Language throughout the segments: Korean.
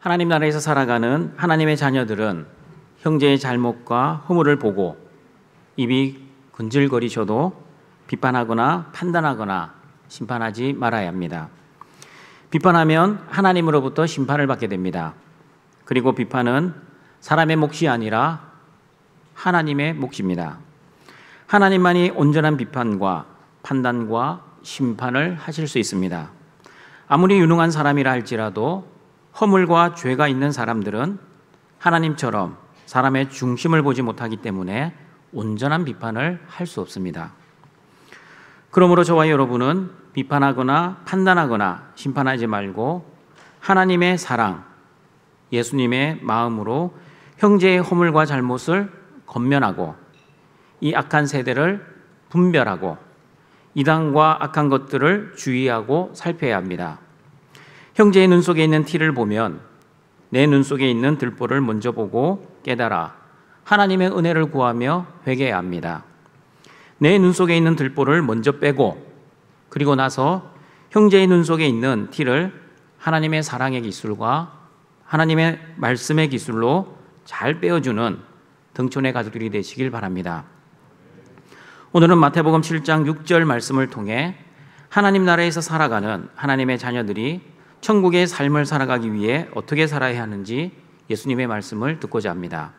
하나님 나라에서 살아가는 하나님의 자녀들은 형제의 잘못과 허물을 보고 입이 근질거리셔도 비판하거나 판단하거나 심판하지 말아야 합니다. 비판하면 하나님으로부터 심판을 받게 됩니다. 그리고 비판은 사람의 몫이 아니라 하나님의 몫입니다. 하나님만이 온전한 비판과 판단과 심판을 하실 수 있습니다. 아무리 유능한 사람이라 할지라도 허물과 죄가 있는 사람들은 하나님처럼 사람의 중심을 보지 못하기 때문에 온전한 비판을 할 수 없습니다. 그러므로 저와 여러분은 비판하거나 판단하거나 심판하지 말고 하나님의 사랑, 예수님의 마음으로 형제의 허물과 잘못을 권면하고 이 악한 세대를 분별하고 이단과 악한 것들을 주의하고 살펴야 합니다. 형제의 눈 속에 있는 티를 보면 내 눈 속에 있는 들보를 먼저 보고 깨달아 하나님의 은혜를 구하며 회개해야 합니다. 내 눈 속에 있는 들보를 먼저 빼고 그리고 나서 형제의 눈 속에 있는 티를 하나님의 사랑의 기술과 하나님의 말씀의 기술로 잘 빼어주는 등촌의 가족들이 되시길 바랍니다. 오늘은 마태복음 7장 6절 말씀을 통해 하나님 나라에서 살아가는 하나님의 자녀들이 천국의 삶을 살아가기 위해 어떻게 살아야 하는지 예수님의 말씀을 듣고자 합니다.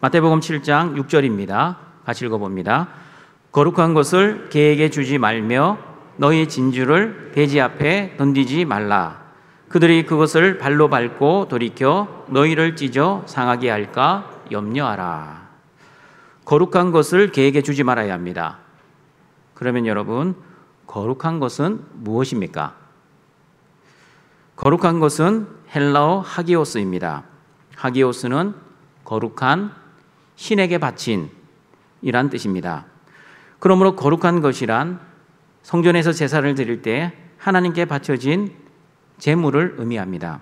마태복음 7장 6절입니다. 같이 읽어봅니다. 거룩한 것을 개에게 주지 말며 너희 진주를 돼지 앞에 던지지 말라. 그들이 그것을 발로 밟고 돌이켜 너희를 찢어 상하게 할까 염려하라. 거룩한 것을 개에게 주지 말아야 합니다. 그러면 여러분, 거룩한 것은 무엇입니까? 거룩한 것은 헬라어 하기오스입니다. 하기오스는 거룩한, 신에게 바친 이란 뜻입니다. 그러므로 거룩한 것이란 성전에서 제사를 드릴 때 하나님께 바쳐진 제물을 의미합니다.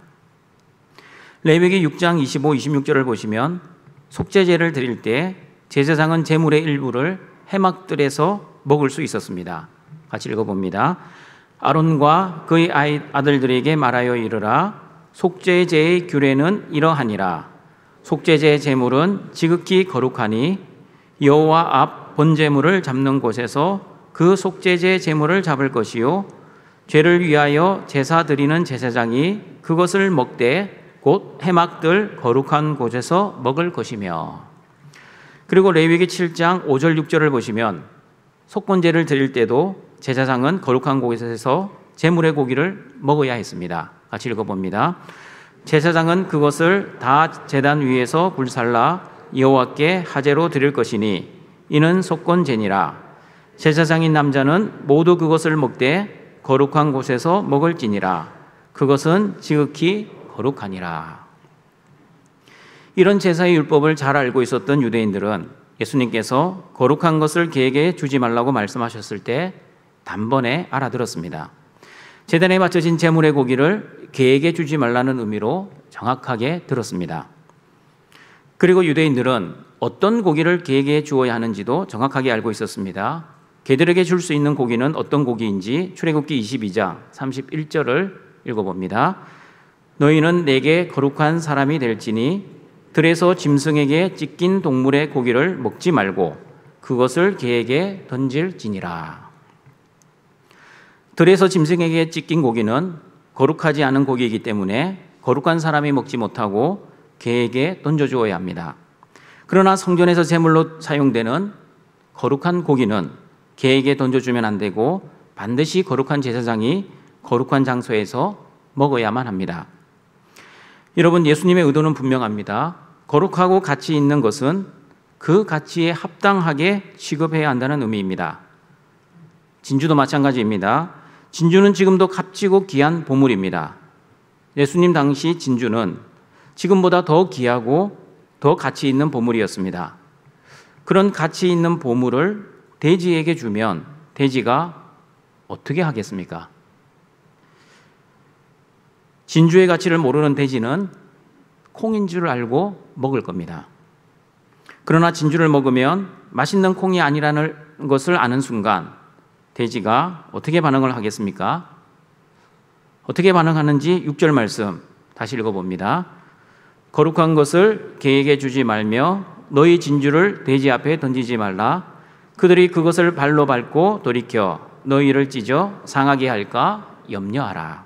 레위기 6장 25, 26절을 보시면 속죄제를 드릴 때 제사장은 제물의 일부를 해막들에서 먹을 수 있었습니다. 같이 읽어봅니다. 아론과 그의 아들들에게 말하여 이르라. 속죄제의 규례는 이러하니라. 속죄제의 제물은 지극히 거룩하니 여호와 앞 번제물을 잡는 곳에서 그 속죄제 제물을 잡을 것이요 죄를 위하여 제사 드리는 제사장이 그것을 먹되 곧 해막들 거룩한 곳에서 먹을 것이며. 그리고 레위기 7장 5절 6절을 보시면 속건제를 드릴 때도 제사장은 거룩한 곳에서 제물의 고기를 먹어야 했습니다. 같이 읽어봅니다. 제사장은 그것을 다 제단 위에서 불살라 여호와께 화제로 드릴 것이니 이는 속건제니라. 제사장인 남자는 모두 그것을 먹되 거룩한 곳에서 먹을지니라. 그것은 지극히 거룩하니라. 이런 제사의 율법을 잘 알고 있었던 유대인들은 예수님께서 거룩한 것을 개에게 주지 말라고 말씀하셨을 때 단번에 알아들었습니다. 제단에 바쳐진 제물의 고기를 개에게 주지 말라는 의미로 정확하게 들었습니다. 그리고 유대인들은 어떤 고기를 개에게 주어야 하는지도 정확하게 알고 있었습니다. 개들에게 줄 수 있는 고기는 어떤 고기인지 출애굽기 22장 31절을 읽어봅니다. 너희는 내게 거룩한 사람이 될지니 들에서 짐승에게 찢긴 동물의 고기를 먹지 말고 그것을 개에게 던질지니라. 들에서 짐승에게 찢긴 고기는 거룩하지 않은 고기이기 때문에 거룩한 사람이 먹지 못하고 개에게 던져주어야 합니다. 그러나 성전에서 제물로 사용되는 거룩한 고기는 개에게 던져주면 안 되고 반드시 거룩한 제사장이 거룩한 장소에서 먹어야만 합니다. 여러분, 예수님의 의도는 분명합니다. 거룩하고 가치 있는 것은 그 가치에 합당하게 취급해야 한다는 의미입니다. 진주도 마찬가지입니다. 진주는 지금도 값지고 귀한 보물입니다. 예수님 당시 진주는 지금보다 더 귀하고 더 가치 있는 보물이었습니다. 그런 가치 있는 보물을 돼지에게 주면 돼지가 어떻게 하겠습니까? 진주의 가치를 모르는 돼지는 콩인 줄 알고 먹을 겁니다. 그러나 진주를 먹으면 맛있는 콩이 아니라는 것을 아는 순간 돼지가 어떻게 반응을 하겠습니까? 어떻게 반응하는지 6절 말씀 다시 읽어봅니다. 거룩한 것을 개에게 주지 말며 너희 진주를 돼지 앞에 던지지 말라. 그들이 그것을 발로 밟고 돌이켜 너희를 찢어 상하게 할까 염려하라.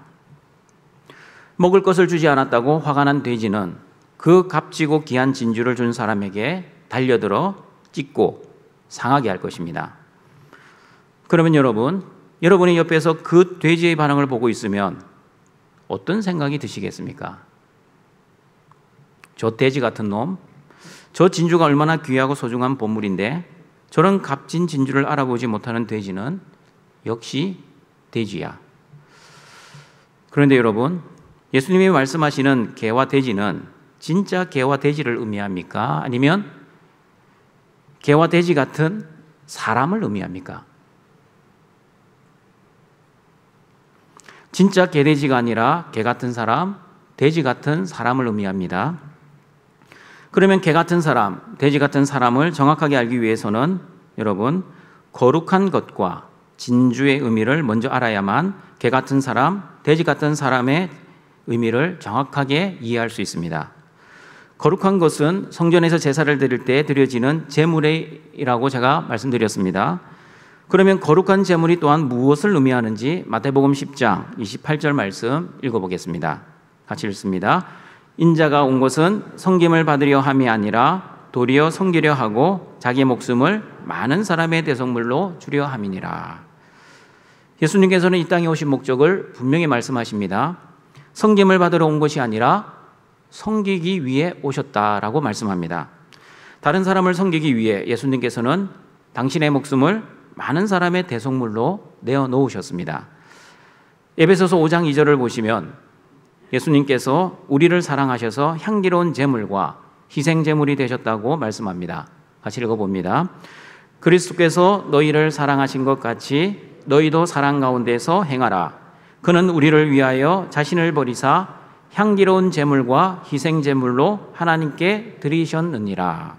먹을 것을 주지 않았다고 화가 난 돼지는 그 값지고 귀한 진주를 준 사람에게 달려들어 찢고 상하게 할 것입니다. 그러면 여러분이 옆에서 그 돼지의 반응을 보고 있으면 어떤 생각이 드시겠습니까? 저 돼지 같은 놈, 저 진주가 얼마나 귀하고 소중한 보물인데 저런 값진 진주를 알아보지 못하는 돼지는 역시 돼지야. 그런데 여러분, 예수님이 말씀하시는 개와 돼지는 진짜 개와 돼지를 의미합니까? 아니면 개와 돼지 같은 사람을 의미합니까? 진짜 개돼지가 아니라 개 같은 사람, 돼지 같은 사람을 의미합니다. 그러면 개 같은 사람, 돼지 같은 사람을 정확하게 알기 위해서는 여러분, 거룩한 것과 진주의 의미를 먼저 알아야만 개 같은 사람, 돼지 같은 사람의 의미를 정확하게 이해할 수 있습니다. 거룩한 것은 성전에서 제사를 드릴 때 드려지는 제물이라고 제가 말씀드렸습니다. 그러면 거룩한 제물이 또한 무엇을 의미하는지 마태복음 10장 28절 말씀 읽어보겠습니다. 같이 읽습니다. 인자가 온 것은 섬김을 받으려 함이 아니라 도리어 섬기려 하고 자기 목숨을 많은 사람의 대속물로 주려 함이니라. 예수님께서는 이 땅에 오신 목적을 분명히 말씀하십니다. 섬김을 받으러 온 것이 아니라 섬기기 위해 오셨다라고 말씀합니다. 다른 사람을 섬기기 위해 예수님께서는 당신의 목숨을 많은 사람의 대속물로 내어놓으셨습니다. 에베소서 5장 2절을 보시면 예수님께서 우리를 사랑하셔서 향기로운 제물과 희생 제물이 되셨다고 말씀합니다. 같이 읽어봅니다. 그리스도께서 너희를 사랑하신 것 같이 너희도 사랑 가운데서 행하라. 그는 우리를 위하여 자신을 버리사 향기로운 제물과 희생 제물로 하나님께 드리셨느니라.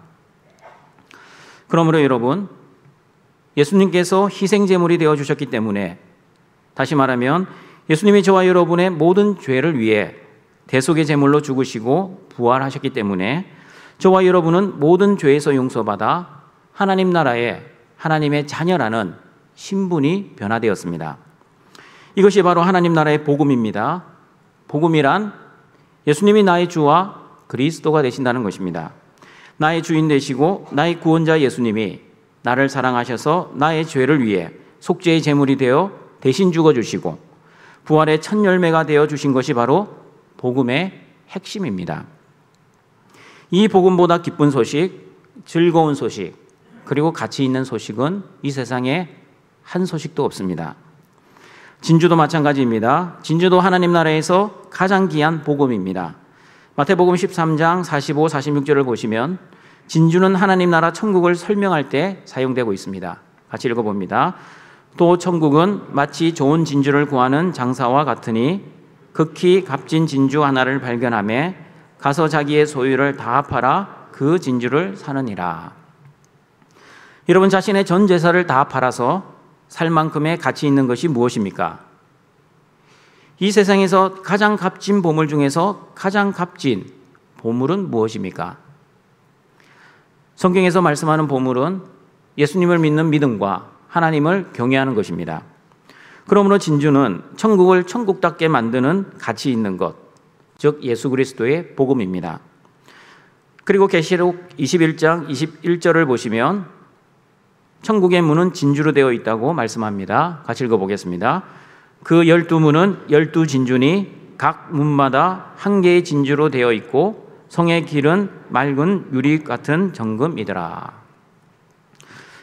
그러므로 여러분, 예수님께서 희생 제물이 되어 주셨기 때문에, 다시 말하면 예수님이 저와 여러분의 모든 죄를 위해 대속의 제물로 죽으시고 부활하셨기 때문에 저와 여러분은 모든 죄에서 용서받아 하나님 나라의 하나님의 자녀라는 신분이 변화되었습니다. 이것이 바로 하나님 나라의 복음입니다. 복음이란 예수님이 나의 주와 그리스도가 되신다는 것입니다. 나의 주인 되시고 나의 구원자 예수님이 나를 사랑하셔서 나의 죄를 위해 속죄의 제물이 되어 대신 죽어주시고 부활의 첫 열매가 되어 주신 것이 바로 복음의 핵심입니다. 이 복음보다 기쁜 소식, 즐거운 소식, 그리고 가치 있는 소식은 이 세상에 한 소식도 없습니다. 진주도 마찬가지입니다. 진주도 하나님 나라에서 가장 귀한 복음입니다. 마태복음 13장 45, 46절을 보시면 진주는 하나님 나라 천국을 설명할 때 사용되고 있습니다. 같이 읽어봅니다. 또 천국은 마치 좋은 진주를 구하는 장사와 같으니 극히 값진 진주 하나를 발견하며 가서 자기의 소유를 다 팔아 그 진주를 사느니라. 여러분, 자신의 전 재산을 다 팔아서 살 만큼의 가치 있는 것이 무엇입니까? 이 세상에서 가장 값진 보물 중에서 가장 값진 보물은 무엇입니까? 성경에서 말씀하는 보물은 예수님을 믿는 믿음과 하나님을 경외하는 것입니다. 그러므로 진주는 천국을 천국답게 만드는 가치 있는 것, 즉 예수 그리스도의 복음입니다. 그리고 계시록 21장 21절을 보시면 천국의 문은 진주로 되어 있다고 말씀합니다. 같이 읽어보겠습니다. 그 12문은 12진주니 각 문마다 한 개의 진주로 되어 있고 성의 길은 맑은 유리 같은 정금이더라.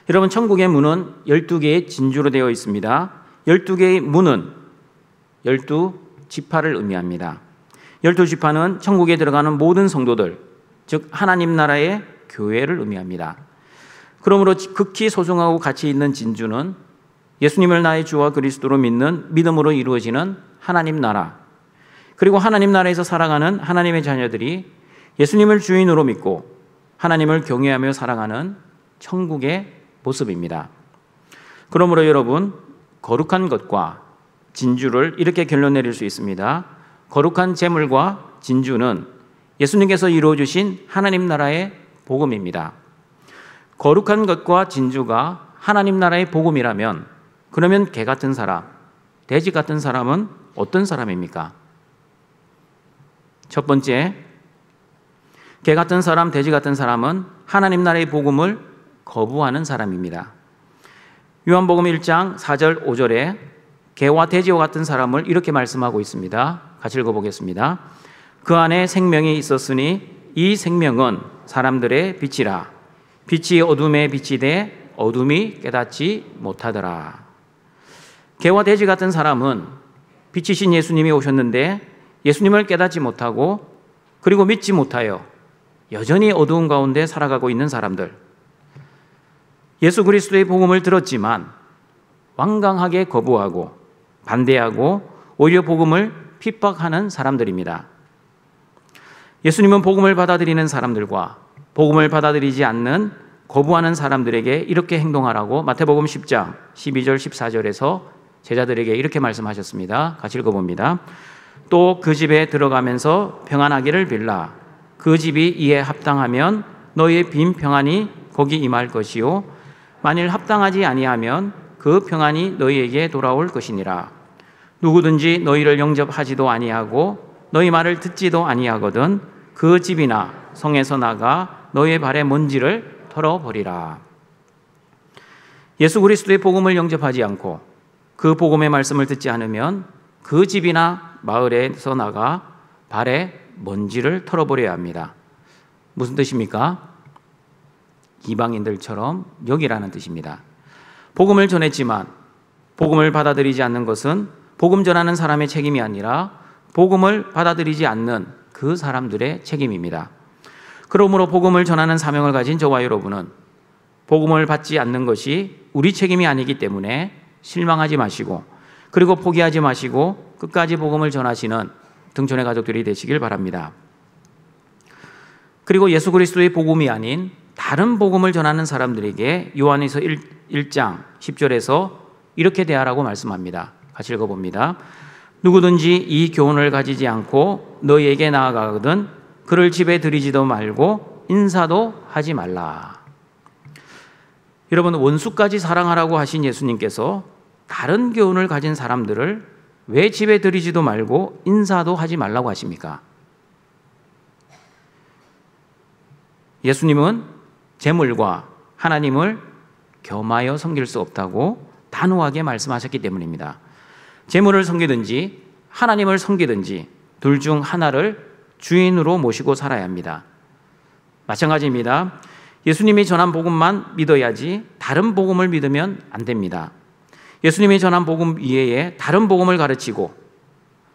여러분, 천국의 문은 12개의 진주로 되어 있습니다. 12개의 문은 12지파를 의미합니다. 12지파는 천국에 들어가는 모든 성도들, 즉 하나님 나라의 교회를 의미합니다. 그러므로 극히 소중하고 가치 있는 진주는 예수님을 나의 주와 그리스도로 믿는 믿음으로 이루어지는 하나님 나라, 그리고 하나님 나라에서 살아가는 하나님의 자녀들이 예수님을 주인으로 믿고 하나님을 경외하며 살아가는 천국의 모습입니다. 그러므로 여러분, 거룩한 것과 진주를 이렇게 결론 내릴 수 있습니다. 거룩한 제물과 진주는 예수님께서 이루어 주신 하나님 나라의 복음입니다. 거룩한 것과 진주가 하나님 나라의 복음이라면 그러면 개 같은 사람, 돼지 같은 사람은 어떤 사람입니까? 첫 번째, 개 같은 사람, 돼지 같은 사람은 하나님 나라의 복음을 거부하는 사람입니다. 요한복음 1장 4절 5절에 개와 돼지와 같은 사람을 이렇게 말씀하고 있습니다. 같이 읽어보겠습니다. 그 안에 생명이 있었으니 이 생명은 사람들의 빛이라. 빛이 어둠에 비치되 어둠이 깨닫지 못하더라. 개와 돼지 같은 사람은 빛이신 예수님이 오셨는데 예수님을 깨닫지 못하고 그리고 믿지 못하여 여전히 어두운 가운데 살아가고 있는 사람들. 예수 그리스도의 복음을 들었지만 완강하게 거부하고 반대하고 오히려 복음을 핍박하는 사람들입니다. 예수님은 복음을 받아들이는 사람들과 복음을 받아들이지 않는 거부하는 사람들에게 이렇게 행동하라고 마태복음 10장 12절 14절에서 제자들에게 이렇게 말씀하셨습니다. 같이 읽어봅니다. 또 그 집에 들어가면서 평안하기를 빌라. 그 집이 이에 합당하면 너희의 빈 평안이 거기 임할 것이요 만일 합당하지 아니하면 그 평안이 너희에게 돌아올 것이니라. 누구든지 너희를 영접하지도 아니하고 너희 말을 듣지도 아니하거든 그 집이나 성에서 나가 너희의 발에 먼지를 털어버리라. 예수 그리스도의 복음을 영접하지 않고 그 복음의 말씀을 듣지 않으면 그 집이나 마을에서 나가 발에 먼지를 털어버려야 합니다. 무슨 뜻입니까? 이방인들처럼 여기라는 뜻입니다. 복음을 전했지만 복음을 받아들이지 않는 것은 복음 전하는 사람의 책임이 아니라 복음을 받아들이지 않는 그 사람들의 책임입니다. 그러므로 복음을 전하는 사명을 가진 저와 여러분은 복음을 받지 않는 것이 우리 책임이 아니기 때문에 실망하지 마시고 그리고 포기하지 마시고 끝까지 복음을 전하시는 등촌의 가족들이 되시길 바랍니다. 그리고 예수 그리스도의 복음이 아닌 다른 복음을 전하는 사람들에게 요한에서 1장 10절에서 이렇게 대하라고 말씀합니다. 같이 읽어봅니다. 누구든지 이 교훈을 가지지 않고 너희에게 나아가거든 그를 집에 들이지도 말고 인사도 하지 말라. 여러분, 원수까지 사랑하라고 하신 예수님께서 다른 교훈을 가진 사람들을 왜 집에 들이지도 말고 인사도 하지 말라고 하십니까? 예수님은 재물과 하나님을 겸하여 섬길 수 없다고 단호하게 말씀하셨기 때문입니다. 재물을 섬기든지 하나님을 섬기든지 둘 중 하나를 주인으로 모시고 살아야 합니다. 마찬가지입니다. 예수님이 전한 복음만 믿어야지 다른 복음을 믿으면 안 됩니다. 예수님이 전한 복음 이외에 다른 복음을 가르치고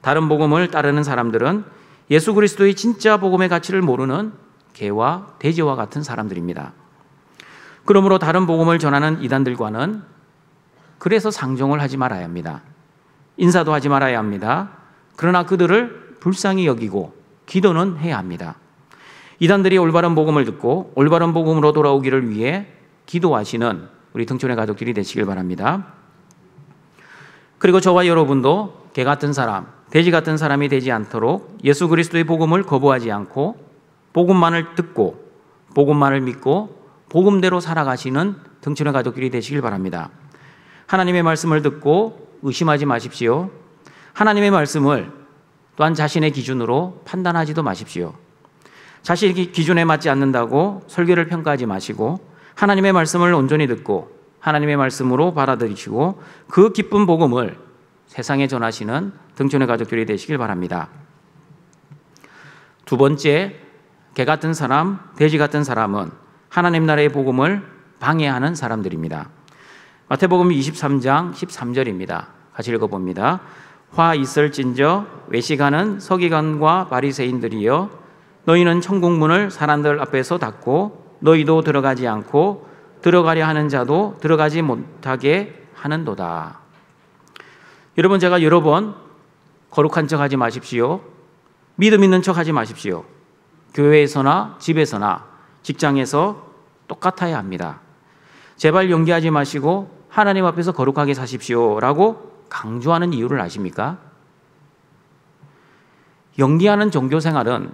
다른 복음을 따르는 사람들은 예수 그리스도의 진짜 복음의 가치를 모르는 개와 돼지와 같은 사람들입니다. 그러므로 다른 복음을 전하는 이단들과는 그래서 상종을 하지 말아야 합니다. 인사도 하지 말아야 합니다. 그러나 그들을 불쌍히 여기고 기도는 해야 합니다. 이단들이 올바른 복음을 듣고 올바른 복음으로 돌아오기를 위해 기도하시는 우리 등촌의 가족들이 되시길 바랍니다. 그리고 저와 여러분도 개 같은 사람, 돼지 같은 사람이 되지 않도록 예수 그리스도의 복음을 거부하지 않고 복음만을 듣고 복음만을 믿고 복음대로 살아가시는 등촌의 가족들이 되시길 바랍니다. 하나님의 말씀을 듣고 의심하지 마십시오. 하나님의 말씀을 또한 자신의 기준으로 판단하지도 마십시오. 자신의 기준에 맞지 않는다고 설교를 평가하지 마시고 하나님의 말씀을 온전히 듣고 하나님의 말씀으로 받아들이시고 그 기쁜 복음을 세상에 전하시는 등촌의 가족들이 되시길 바랍니다. 두 번째, 개 같은 사람, 돼지 같은 사람은 하나님 나라의 복음을 방해하는 사람들입니다. 마태복음 23장 13절입니다. 같이 읽어봅니다. 화 있을진저 외식하는 서기관과 바리새인들이여 너희는 천국문을 사람들 앞에서 닫고 너희도 들어가지 않고 들어가려 하는 자도 들어가지 못하게 하는도다. 여러분, 제가 여러 번 거룩한 척 하지 마십시오. 믿음 있는 척 하지 마십시오. 교회에서나 집에서나 직장에서 똑같아야 합니다. 제발 연기하지 마시고 하나님 앞에서 거룩하게 사십시오 라고 강조하는 이유를 아십니까? 연기하는 종교 생활은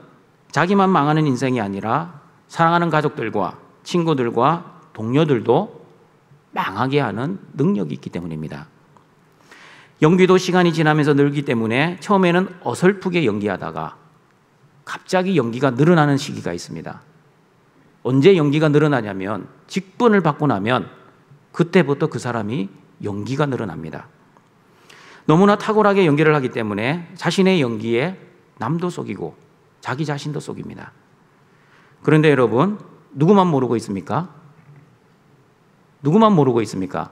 자기만 망하는 인생이 아니라 사랑하는 가족들과 친구들과 동료들도 망하게 하는 능력이 있기 때문입니다. 연기도 시간이 지나면서 늘기 때문에 처음에는 어설프게 연기하다가 갑자기 연기가 늘어나는 시기가 있습니다. 언제 연기가 늘어나냐면 직분을 받고 나면 그때부터 그 사람이 연기가 늘어납니다. 너무나 탁월하게 연기를 하기 때문에 자신의 연기에 남도 속이고 자기 자신도 속입니다. 그런데 여러분, 누구만 모르고 있습니까? 누구만 모르고 있습니까?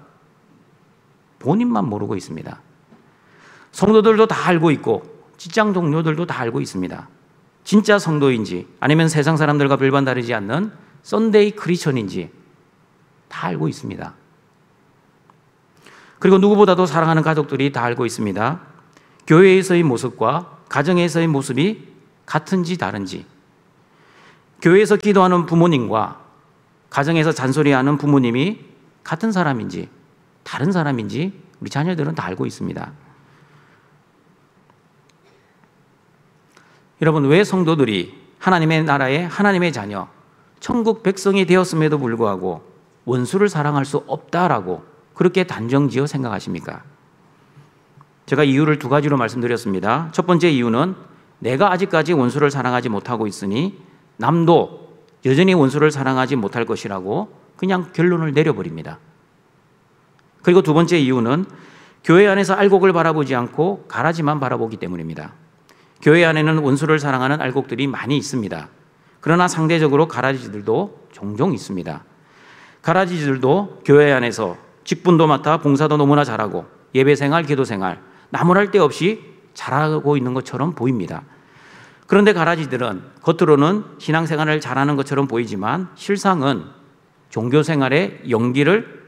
본인만 모르고 있습니다. 성도들도 다 알고 있고 직장 동료들도 다 알고 있습니다. 진짜 성도인지 아니면 세상 사람들과 별반 다르지 않는 썬데이 크리스천인지 다 알고 있습니다. 그리고 누구보다도 사랑하는 가족들이 다 알고 있습니다. 교회에서의 모습과 가정에서의 모습이 같은지 다른지, 교회에서 기도하는 부모님과 가정에서 잔소리하는 부모님이 같은 사람인지 다른 사람인지 우리 자녀들은 다 알고 있습니다. 여러분, 왜 성도들이 하나님의 나라의 하나님의 자녀, 천국 백성이 되었음에도 불구하고 원수를 사랑할 수 없다라고 그렇게 단정지어 생각하십니까? 제가 이유를 두 가지로 말씀드렸습니다. 첫 번째 이유는 내가 아직까지 원수를 사랑하지 못하고 있으니 남도 여전히 원수를 사랑하지 못할 것이라고 그냥 결론을 내려버립니다. 그리고 두 번째 이유는 교회 안에서 알곡을 바라보지 않고 가라지만 바라보기 때문입니다. 교회 안에는 원수를 사랑하는 알곡들이 많이 있습니다. 그러나 상대적으로 가라지들도 종종 있습니다. 가라지들도 교회 안에서 직분도 맡아 봉사도 너무나 잘하고 예배생활, 기도생활, 나무랄 데 없이 잘하고 있는 것처럼 보입니다. 그런데 가라지들은 겉으로는 신앙생활을 잘하는 것처럼 보이지만 실상은 종교생활에 연기를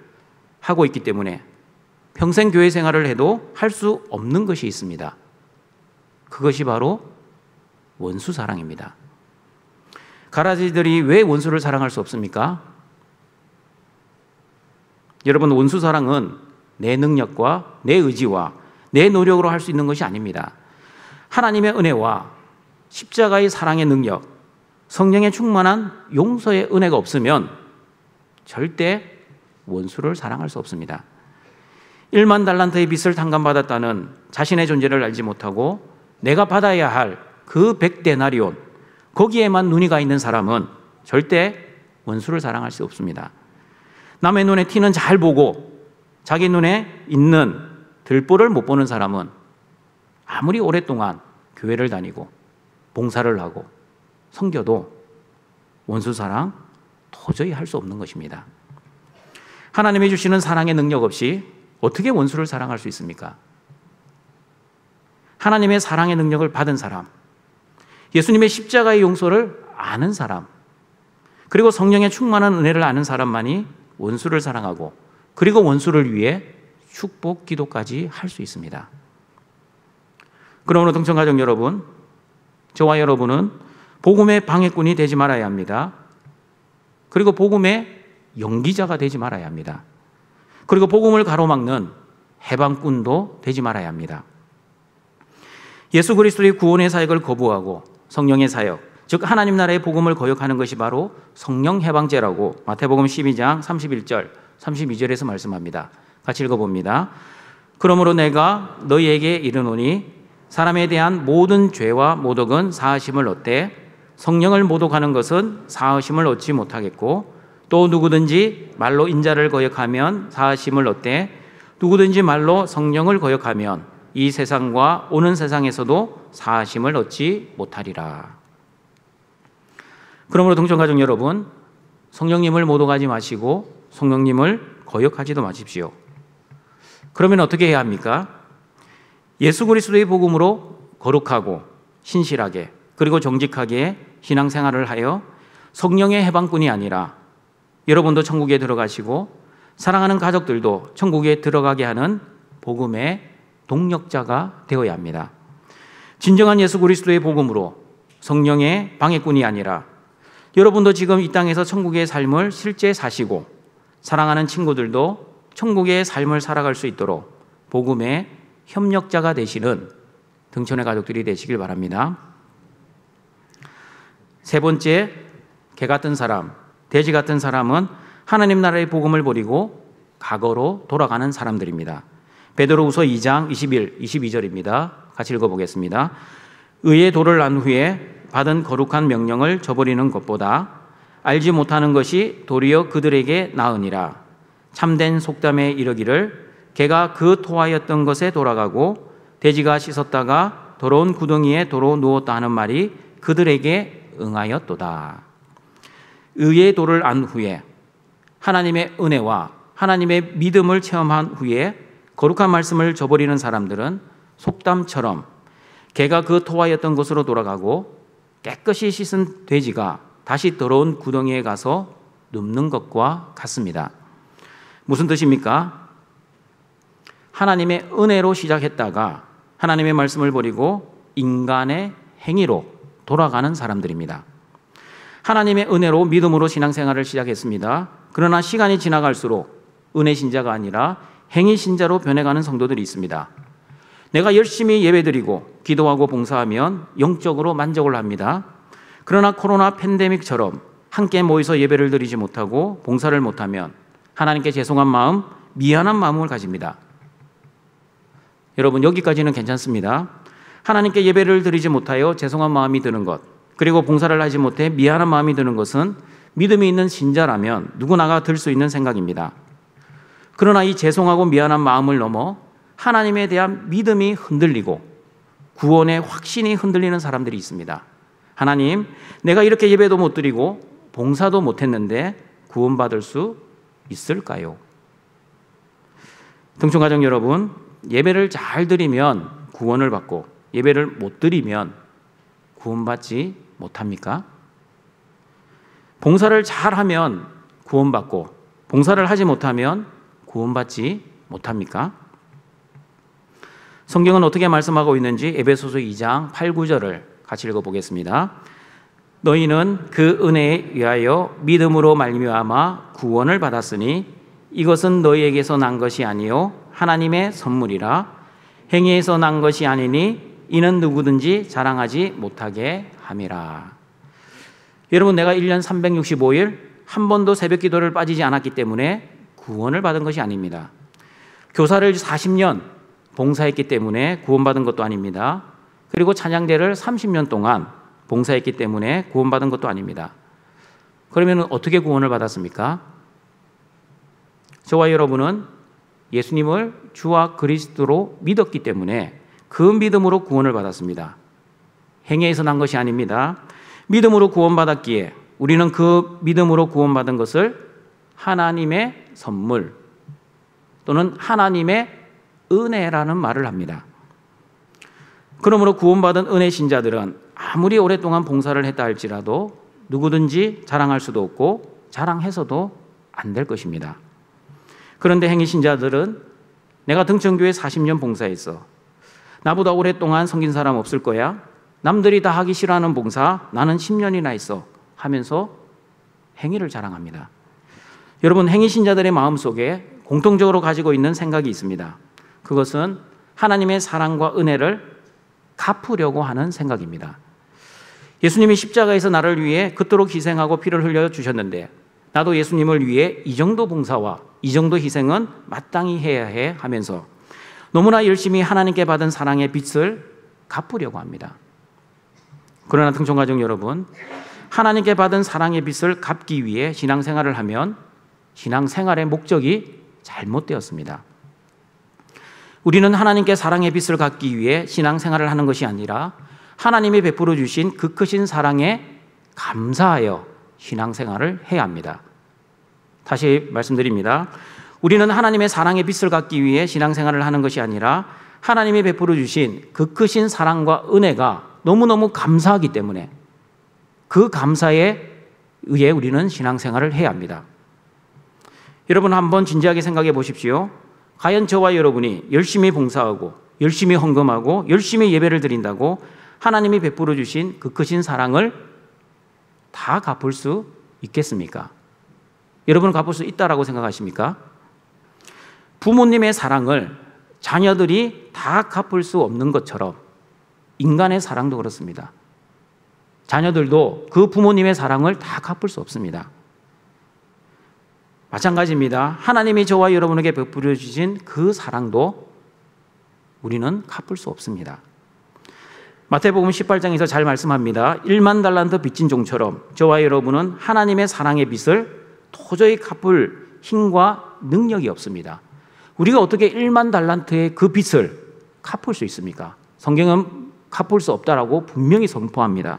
하고 있기 때문에 평생 교회 생활을 해도 할 수 없는 것이 있습니다. 그것이 바로 원수 사랑입니다. 가라지들이 왜 원수를 사랑할 수 없습니까? 여러분, 원수 사랑은 내 능력과 내 의지와 내 노력으로 할 수 있는 것이 아닙니다. 하나님의 은혜와 십자가의 사랑의 능력, 성령의 충만한 용서의 은혜가 없으면 절대 원수를 사랑할 수 없습니다. 1만 달란트의 빚을 탕감받았다는 자신의 존재를 알지 못하고 내가 받아야 할 그 100데나리온, 거기에만 눈이 가 있는 사람은 절대 원수를 사랑할 수 없습니다. 남의 눈에 티는 잘 보고 자기 눈에 있는 들보를 못 보는 사람은 아무리 오랫동안 교회를 다니고 봉사를 하고 섬겨도 원수 사랑 도저히 할 수 없는 것입니다. 하나님이 주시는 사랑의 능력 없이 어떻게 원수를 사랑할 수 있습니까? 하나님의 사랑의 능력을 받은 사람, 예수님의 십자가의 용서를 아는 사람, 그리고 성령의 충만한 은혜를 아는 사람만이 원수를 사랑하고 그리고 원수를 위해 축복 기도까지 할 수 있습니다. 그러므로 동청가족 여러분, 저와 여러분은 복음의 방해꾼이 되지 말아야 합니다. 그리고 복음의 연기자가 되지 말아야 합니다. 그리고 복음을 가로막는 해방꾼도 되지 말아야 합니다. 예수 그리스도의 구원의 사역을 거부하고 성령의 사역, 즉 하나님 나라의 복음을 거역하는 것이 바로 성령 해방죄라고 마태복음 12장 31절, 32절에서 말씀합니다. 같이 읽어봅니다. 그러므로 내가 너희에게 이르노니 사람에 대한 모든 죄와 모독은 사하심을 얻되 성령을 모독하는 것은 사하심을 얻지 못하겠고 또 누구든지 말로 인자를 거역하면 사하심을 얻되 누구든지 말로 성령을 거역하면 이 세상과 오는 세상에서도 사하심을 얻지 못하리라. 그러므로 동청가족 여러분, 성령님을 모독하지 마시고 성령님을 거역하지도 마십시오. 그러면 어떻게 해야 합니까? 예수 그리스도의 복음으로 거룩하고 신실하게 그리고 정직하게 신앙생활을 하여 성령의 해방꾼이 아니라 여러분도 천국에 들어가시고 사랑하는 가족들도 천국에 들어가게 하는 복음의 동력자가 되어야 합니다. 진정한 예수 그리스도의 복음으로 성령의 방해꾼이 아니라 여러분도 지금 이 땅에서 천국의 삶을 실제 사시고 사랑하는 친구들도 천국의 삶을 살아갈 수 있도록 복음의 협력자가 되시는 등촌의 가족들이 되시길 바랍니다. 세 번째, 개 같은 사람, 돼지 같은 사람은 하나님 나라의 복음을 버리고 과거로 돌아가는 사람들입니다. 베드로후서 2장 21, 22절입니다. 같이 읽어보겠습니다. 의의 도를 난 후에 받은 거룩한 명령을 저버리는 것보다 알지 못하는 것이 도리어 그들에게 나으니라. 참된 속담에 이르기를 개가 그 토하였던 것에 돌아가고 돼지가 씻었다가 더러운 구덩이에 도로 누웠다 하는 말이 그들에게 응하였도다. 의의 도를 안 후에 하나님의 은혜와 하나님의 믿음을 체험한 후에 거룩한 말씀을 저버리는 사람들은 속담처럼 개가 그 토하였던 곳으로 돌아가고 깨끗이 씻은 돼지가 다시 더러운 구덩이에 가서 눕는 것과 같습니다. 무슨 뜻입니까? 하나님의 은혜로 시작했다가 하나님의 말씀을 버리고 인간의 행위로 돌아가는 사람들입니다. 하나님의 은혜로 믿음으로 신앙생활을 시작했습니다. 그러나 시간이 지나갈수록 은혜 신자가 아니라 행위 신자로 변해가는 성도들이 있습니다. 내가 열심히 예배드리고 기도하고 봉사하면 영적으로 만족을 합니다. 그러나 코로나 팬데믹처럼 함께 모여서 예배를 드리지 못하고 봉사를 못하면 하나님께 죄송한 마음, 미안한 마음을 가집니다. 여러분, 여기까지는 괜찮습니다. 하나님께 예배를 드리지 못하여 죄송한 마음이 드는 것, 그리고 봉사를 하지 못해 미안한 마음이 드는 것은 믿음이 있는 신자라면 누구나가 들 수 있는 생각입니다. 그러나 이 죄송하고 미안한 마음을 넘어 하나님에 대한 믿음이 흔들리고 구원의 확신이 흔들리는 사람들이 있습니다. 하나님, 내가 이렇게 예배도 못 드리고 봉사도 못 했는데 구원받을 수 있을까요? 등촌가족 여러분, 예배를 잘 드리면 구원을 받고 예배를 못 드리면 구원받지 못합니까? 봉사를 잘하면 구원받고 봉사를 하지 못하면 구원받지 못합니까? 성경은 어떻게 말씀하고 있는지 에베소서 2장 8, 9절을 같이 읽어보겠습니다. 너희는 그 은혜에 의하여 믿음으로 말미암아 구원을 받았으니 이것은 너희에게서 난 것이 아니요 하나님의 선물이라. 행위에서 난 것이 아니니 이는 누구든지 자랑하지 못하게 함이라. 여러분, 내가 1년 365일 한 번도 새벽 기도를 빠지지 않았기 때문에 구원을 받은 것이 아닙니다. 교사를 40년 봉사했기 때문에 구원받은 것도 아닙니다. 그리고 찬양대를 30년 동안 봉사했기 때문에 구원받은 것도 아닙니다. 그러면 어떻게 구원을 받았습니까? 저와 여러분은 예수님을 주와 그리스도로 믿었기 때문에 그 믿음으로 구원을 받았습니다. 행위에서 난 것이 아닙니다. 믿음으로 구원받았기에 우리는 그 믿음으로 구원받은 것을 하나님의 선물 또는 하나님의 은혜라는 말을 합니다. 그러므로 구원받은 은혜 신자들은 아무리 오랫동안 봉사를 했다 할지라도 누구든지 자랑할 수도 없고 자랑해서도 안 될 것입니다. 그런데 행위 신자들은 내가 등천교회 40년 봉사했어. 나보다 오랫동안 섬긴 사람 없을 거야. 남들이 다 하기 싫어하는 봉사 나는 10년이나 했어 하면서 행위를 자랑합니다. 여러분, 행위 신자들의 마음속에 공통적으로 가지고 있는 생각이 있습니다. 그것은 하나님의 사랑과 은혜를 갚으려고 하는 생각입니다. 예수님이 십자가에서 나를 위해 그토록 희생하고 피를 흘려 주셨는데 나도 예수님을 위해 이 정도 봉사와 이 정도 희생은 마땅히 해야 해 하면서 너무나 열심히 하나님께 받은 사랑의 빚을 갚으려고 합니다. 그러나 등촌가족 여러분, 하나님께 받은 사랑의 빚을 갚기 위해 신앙생활을 하면 신앙생활의 목적이 잘못되었습니다. 우리는 하나님께 사랑의 빚을 갚기 위해 신앙생활을 하는 것이 아니라 하나님이 베풀어 주신 그 크신 사랑에 감사하여 신앙생활을 해야 합니다. 다시 말씀드립니다. 우리는 하나님의 사랑의 빚을 갚기 위해 신앙생활을 하는 것이 아니라 하나님이 베풀어 주신 그 크신 사랑과 은혜가 너무너무 감사하기 때문에 그 감사에 의해 우리는 신앙생활을 해야 합니다. 여러분, 한번 진지하게 생각해 보십시오. 과연 저와 여러분이 열심히 봉사하고 열심히 헌금하고 열심히 예배를 드린다고 하나님이 베풀어 주신 그 크신 사랑을 다 갚을 수 있겠습니까? 여러분은 갚을 수 있다라고 생각하십니까? 부모님의 사랑을 자녀들이 다 갚을 수 없는 것처럼 인간의 사랑도 그렇습니다. 자녀들도 그 부모님의 사랑을 다 갚을 수 없습니다. 마찬가지입니다. 하나님이 저와 여러분에게 베풀어 주신 그 사랑도 우리는 갚을 수 없습니다. 마태복음 18장에서 잘 말씀합니다. 1만 달란트 빚진 종처럼 저와 여러분은 하나님의 사랑의 빚을 도저히 갚을 힘과 능력이 없습니다. 우리가 어떻게 1만 달란트의 그 빚을 갚을 수 있습니까? 성경은 갚을 수 없다라고 분명히 선포합니다.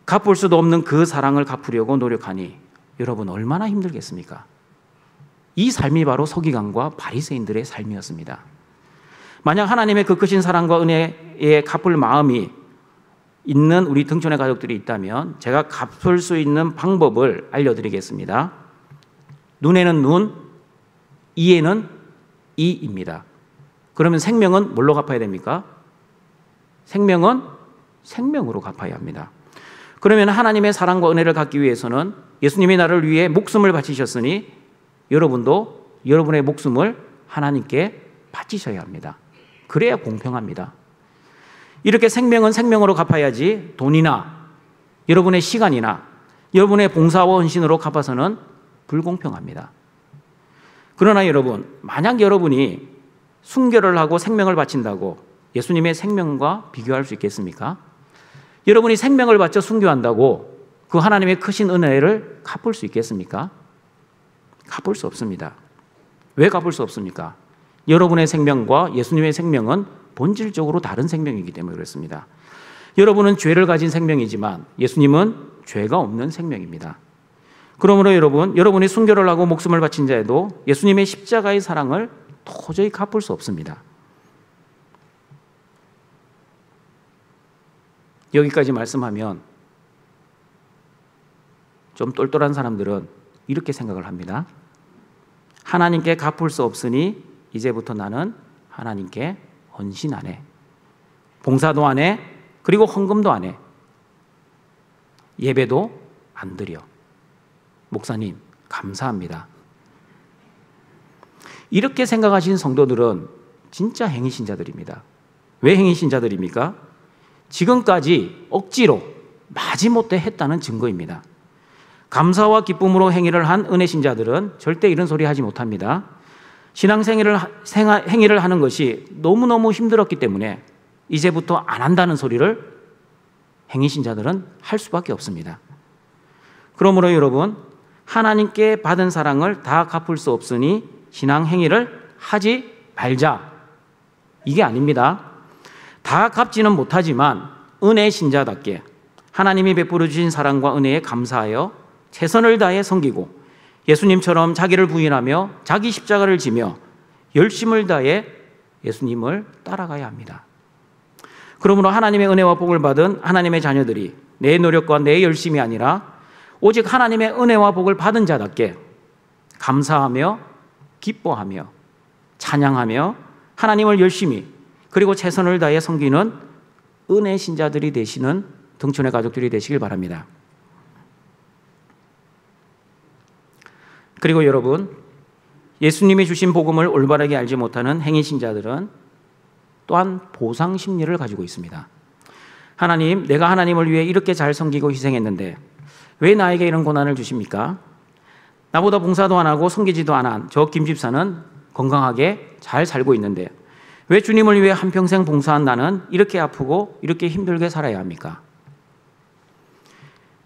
갚을 수도 없는 그 사랑을 갚으려고 노력하니 여러분 얼마나 힘들겠습니까? 이 삶이 바로 서기관과 바리새인들의 삶이었습니다. 만약 하나님의 그 크신 사랑과 은혜에 갚을 마음이 있는 우리 등촌의 가족들이 있다면 제가 갚을 수 있는 방법을 알려드리겠습니다. 눈에는 눈, 이에는 이입니다. 그러면 생명은 뭘로 갚아야 됩니까? 생명은 생명으로 갚아야 합니다. 그러면 하나님의 사랑과 은혜를 갖기 위해서는 예수님이 나를 위해 목숨을 바치셨으니 여러분도 여러분의 목숨을 하나님께 바치셔야 합니다. 그래야 공평합니다. 이렇게 생명은 생명으로 갚아야지 돈이나 여러분의 시간이나 여러분의 봉사와 헌신으로 갚아서는 불공평합니다. 그러나 여러분, 만약 여러분이 순교를 하고 생명을 바친다고 예수님의 생명과 비교할 수 있겠습니까? 여러분이 생명을 바쳐 순교한다고 그 하나님의 크신 은혜를 갚을 수 있겠습니까? 갚을 수 없습니다. 왜 갚을 수 없습니까? 여러분의 생명과 예수님의 생명은 본질적으로 다른 생명이기 때문에 그렇습니다. 여러분은 죄를 가진 생명이지만 예수님은 죄가 없는 생명입니다. 그러므로 여러분이 순교를 하고 목숨을 바친 자에도 예수님의 십자가의 사랑을 도저히 갚을 수 없습니다. 여기까지 말씀하면 좀 똘똘한 사람들은 이렇게 생각을 합니다. 하나님께 갚을 수 없으니 이제부터 나는 하나님께 헌신 안 해. 봉사도 안 해. 그리고 헌금도 안 해. 예배도 안 드려. 목사님, 감사합니다. 이렇게 생각하신 성도들은 진짜 행위신자들입니다. 왜 행위신자들입니까? 지금까지 억지로 마지못해 했다는 증거입니다. 감사와 기쁨으로 행위를 한 은혜신자들은 절대 이런 소리 하지 못합니다. 행위를 하는 것이 너무너무 힘들었기 때문에 이제부터 안 한다는 소리를 행위신자들은 할 수밖에 없습니다. 그러므로 여러분, 하나님께 받은 사랑을 다 갚을 수 없으니 신앙 행위를 하지 말자. 이게 아닙니다. 다 갚지는 못하지만 은혜신자답게 하나님이 베풀어 주신 사랑과 은혜에 감사하여 최선을 다해 섬기고 예수님처럼 자기를 부인하며 자기 십자가를 지며 열심을 다해 예수님을 따라가야 합니다. 그러므로 하나님의 은혜와 복을 받은 하나님의 자녀들이 내 노력과 내 열심이 아니라 오직 하나님의 은혜와 복을 받은 자답게 감사하며 기뻐하며 찬양하며 하나님을 열심히 그리고 최선을 다해 섬기는 은혜 신자들이 되시는 등촌의 가족들이 되시길 바랍니다. 그리고 여러분, 예수님이 주신 복음을 올바르게 알지 못하는 행위 신자들은 또한 보상 심리를 가지고 있습니다. 하나님, 내가 하나님을 위해 이렇게 잘 섬기고 희생했는데 왜 나에게 이런 고난을 주십니까? 나보다 봉사도 안 하고 섬기지도 않은 저 김 집사는 건강하게 잘 살고 있는데 왜 주님을 위해 한평생 봉사한 나는 이렇게 아프고 이렇게 힘들게 살아야 합니까?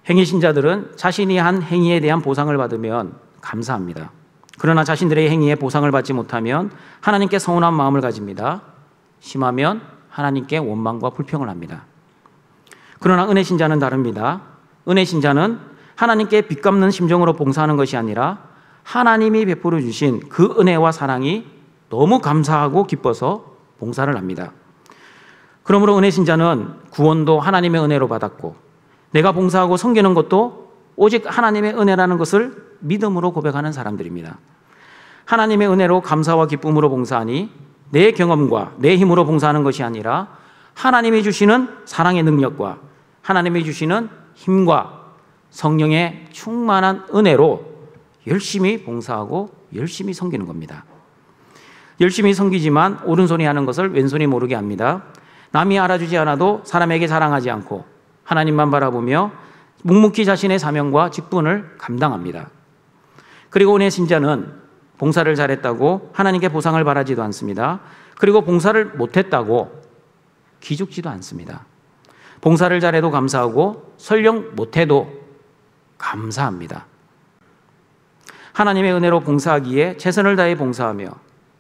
행위 신자들은 자신이 한 행위에 대한 보상을 받으면 감사합니다. 그러나 자신들의 행위에 보상을 받지 못하면 하나님께 서운한 마음을 가집니다. 심하면 하나님께 원망과 불평을 합니다. 그러나 은혜 신자는 다릅니다. 은혜 신자는 하나님께 빚 갚는 심정으로 봉사하는 것이 아니라 하나님이 베풀어 주신 그 은혜와 사랑이 너무 감사하고 기뻐서 봉사를 합니다. 그러므로 은혜 신자는 구원도 하나님의 은혜로 받았고 내가 봉사하고 섬기는 것도 오직 하나님의 은혜라는 것을 믿음으로 고백하는 사람들입니다. 하나님의 은혜로 감사와 기쁨으로 봉사하니 내 경험과 내 힘으로 봉사하는 것이 아니라 하나님이 주시는 사랑의 능력과 하나님이 주시는 힘과 성령의 충만한 은혜로 열심히 봉사하고 열심히 섬기는 겁니다. 열심히 섬기지만 오른손이 하는 것을 왼손이 모르게 합니다. 남이 알아주지 않아도 사람에게 자랑하지 않고 하나님만 바라보며 묵묵히 자신의 사명과 직분을 감당합니다. 그리고 은혜 신자는 봉사를 잘했다고 하나님께 보상을 바라지도 않습니다. 그리고 봉사를 못했다고 기죽지도 않습니다. 봉사를 잘해도 감사하고 설령 못해도 감사합니다. 하나님의 은혜로 봉사하기에 최선을 다해 봉사하며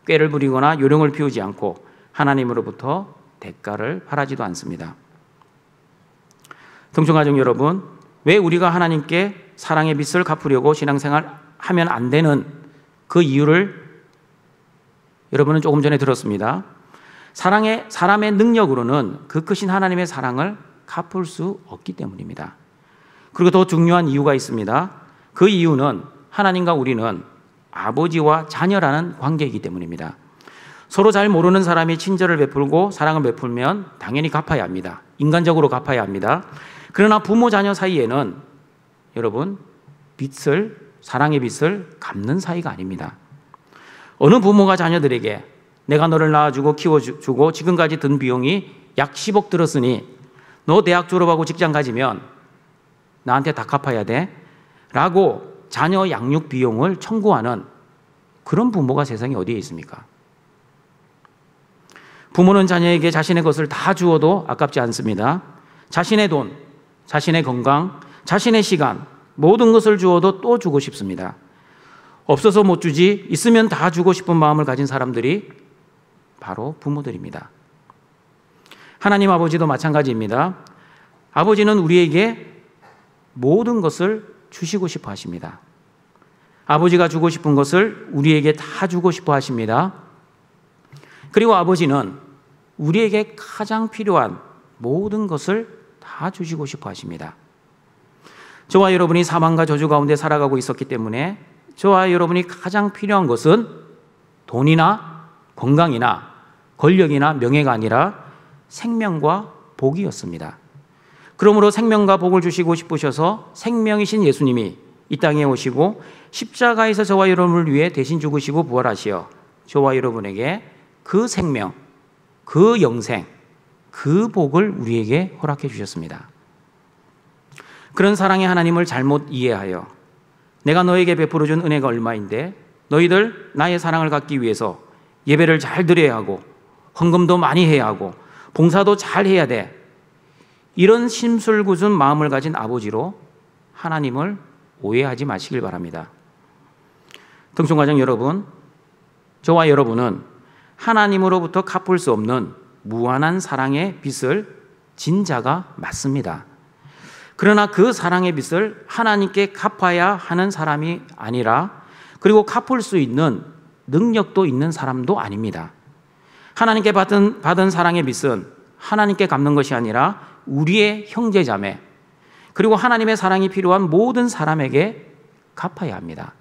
꾀를 부리거나 요령을 피우지 않고 하나님으로부터 대가를 바라지도 않습니다. 동청가족 여러분, 왜 우리가 하나님께 사랑의 빚을 갚으려고 신앙생활 하면 안 되는 그 이유를 여러분은 조금 전에 들었습니다. 사람의 능력으로는 그 크신 하나님의 사랑을 갚을 수 없기 때문입니다. 그리고 더 중요한 이유가 있습니다. 그 이유는 하나님과 우리는 아버지와 자녀라는 관계이기 때문입니다. 서로 잘 모르는 사람이 친절을 베풀고 사랑을 베풀면 당연히 갚아야 합니다. 인간적으로 갚아야 합니다. 그러나 부모 자녀 사이에는 여러분 사랑의 빚을 갚는 사이가 아닙니다. 어느 부모가 자녀들에게 내가 너를 낳아주고 키워주고 지금까지 든 비용이 약 10억 들었으니 너 대학 졸업하고 직장 가지면 나한테 다 갚아야 돼 라고 자녀 양육 비용을 청구하는 그런 부모가 세상에 어디에 있습니까? 부모는 자녀에게 자신의 것을 다 주어도 아깝지 않습니다. 자신의 돈, 자신의 건강, 자신의 시간 모든 것을 주어도 또 주고 싶습니다. 없어서 못 주지 있으면 다 주고 싶은 마음을 가진 사람들이 바로 부모들입니다. 하나님 아버지도 마찬가지입니다. 아버지는 우리에게 모든 것을 주시고 싶어 하십니다. 아버지가 주고 싶은 것을 우리에게 다 주고 싶어 하십니다. 그리고 아버지는 우리에게 가장 필요한 모든 것을 다 주시고 싶어 하십니다. 저와 여러분이 사망과 저주 가운데 살아가고 있었기 때문에 저와 여러분이 가장 필요한 것은 돈이나 건강이나 권력이나 명예가 아니라 생명과 복이었습니다. 그러므로 생명과 복을 주시고 싶으셔서 생명이신 예수님이 이 땅에 오시고 십자가에서 저와 여러분을 위해 대신 죽으시고 부활하시어 저와 여러분에게 그 생명, 그 영생, 그 복을 우리에게 허락해 주셨습니다. 그런 사랑의 하나님을 잘못 이해하여 내가 너에게 베풀어준 은혜가 얼마인데 너희들 나의 사랑을 갖기 위해서 예배를 잘 드려야 하고 헌금도 많이 해야 하고 봉사도 잘 해야 돼. 이런 심술궂은 마음을 가진 아버지로 하나님을 오해하지 마시길 바랍니다. 등촌가정 여러분, 저와 여러분은 하나님으로부터 갚을 수 없는 무한한 사랑의 빚을 진 자가 맞습니다. 그러나 그 사랑의 빚을 하나님께 갚아야 하는 사람이 아니라 그리고 갚을 수 있는 능력도 있는 사람도 아닙니다. 하나님께 받은 사랑의 빚은 하나님께 갚는 것이 아니라 우리의 형제자매 그리고 하나님의 사랑이 필요한 모든 사람에게 갚아야 합니다.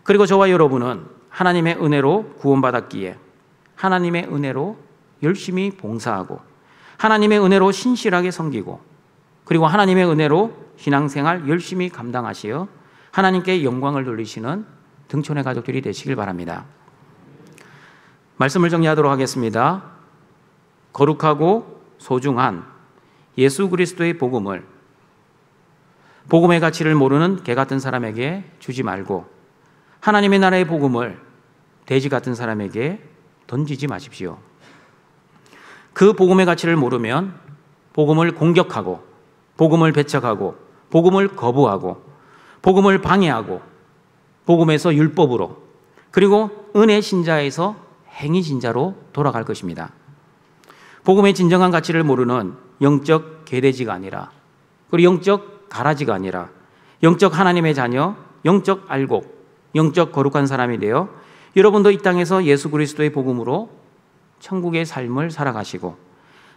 그리고 저와 여러분은 하나님의 은혜로 구원받았기에 하나님의 은혜로 열심히 봉사하고 하나님의 은혜로 신실하게 섬기고 그리고 하나님의 은혜로 신앙생활 열심히 감당하시어 하나님께 영광을 돌리시는 등촌의 가족들이 되시길 바랍니다. 말씀을 정리하도록 하겠습니다. 거룩하고 소중한 예수 그리스도의 복음의 가치를 모르는 개 같은 사람에게 주지 말고 하나님의 나라의 복음을 돼지 같은 사람에게 던지지 마십시오. 그 복음의 가치를 모르면 복음을 공격하고 복음을 배척하고 복음을 거부하고 복음을 방해하고 복음에서 율법으로 그리고 은혜 신자에서 행위 신자로 돌아갈 것입니다. 복음의 진정한 가치를 모르는 영적 개돼지가 아니라 그리고 영적 가라지가 아니라 영적 하나님의 자녀, 영적 알곡, 영적 거룩한 사람이 되어 여러분도 이 땅에서 예수 그리스도의 복음으로 천국의 삶을 살아가시고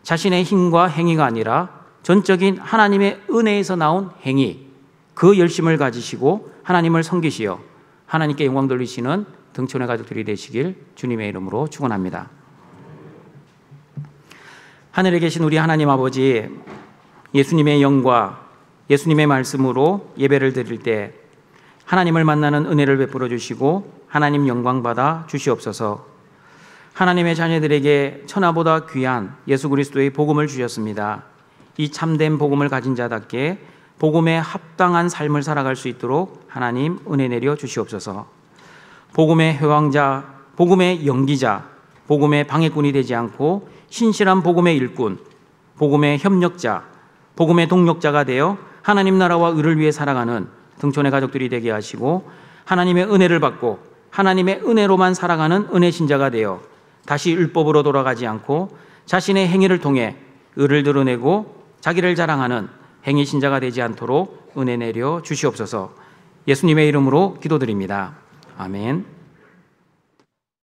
자신의 힘과 행위가 아니라 전적인 하나님의 은혜에서 나온 행위, 그 열심을 가지시고 하나님을 섬기시어 하나님께 영광 돌리시는 등촌의 가족들이 되시길 주님의 이름으로 축원합니다. 하늘에 계신 우리 하나님 아버지, 예수님의 영과 예수님의 말씀으로 예배를 드릴 때 하나님을 만나는 은혜를 베풀어 주시고 하나님 영광 받아 주시옵소서. 하나님의 자녀들에게 천하보다 귀한 예수 그리스도의 복음을 주셨습니다. 이 참된 복음을 가진 자답게 복음에 합당한 삶을 살아갈 수 있도록 하나님 은혜 내려 주시옵소서. 복음의 회왕자, 복음의 연기자, 복음의 방해꾼이 되지 않고 신실한 복음의 일꾼, 복음의 협력자, 복음의 동력자가 되어 하나님 나라와 의를 위해 살아가는 등촌의 가족들이 되게 하시고, 하나님의 은혜를 받고 하나님의 은혜로만 살아가는 은혜 신자가 되어 다시 율법으로 돌아가지 않고 자신의 행위를 통해 의를 드러내고 자기를 자랑하는 행위 신자가 되지 않도록 은혜 내려 주시옵소서. 예수님의 이름으로 기도드립니다. 아멘.